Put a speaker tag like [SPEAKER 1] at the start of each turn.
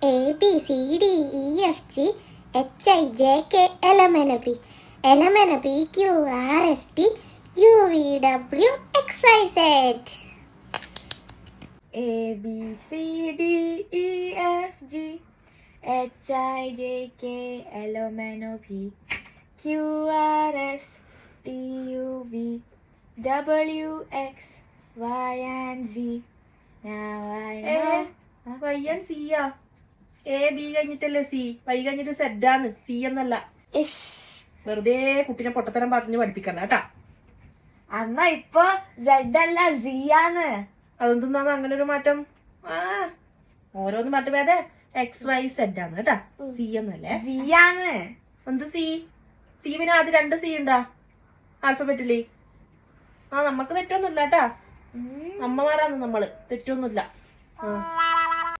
[SPEAKER 1] ABCDEFG HIJK LMNOP LMNOPQRST UVWXYZ.
[SPEAKER 2] ABCDEFG HIJK LMNOP QRST UVWXYZ. Now I know.
[SPEAKER 3] വയ്യൻ സിയാ. A B കഴിഞ്ഞിട്ടല്ലേ C, Y കഴിഞ്ഞിട്ട് സെഡാന്ന്, C എന്നല്ല. വെറുതെ കുട്ടിനെ പൊട്ടത്തരം പറഞ്ഞ് പഠിപ്പിക്കണ്ട കേട്ടാ.
[SPEAKER 2] അമ്മ ഇപ്പൊ സെഡ് അല്ല സിയാന്ന്.
[SPEAKER 3] അതെന്താണ് അങ്ങനെ ഒരു മാറ്റം? ഓരോന്ന് മാറ്റം വേദേ XYZ ആണ് കേട്ടാ, സി എന്നല്ലേ.
[SPEAKER 2] സിയാന്ന്.
[SPEAKER 3] എന്ത് സി? സി പിന്നെ ആദ്യം 2 സി ഉണ്ടാ ആൽഫബറ്റില്. നമുക്ക് തെറ്റൊന്നുമില്ല കേട്ടാ, അമ്മമാരാന്ന് നമ്മള്, തെറ്റൊന്നുമില്ല.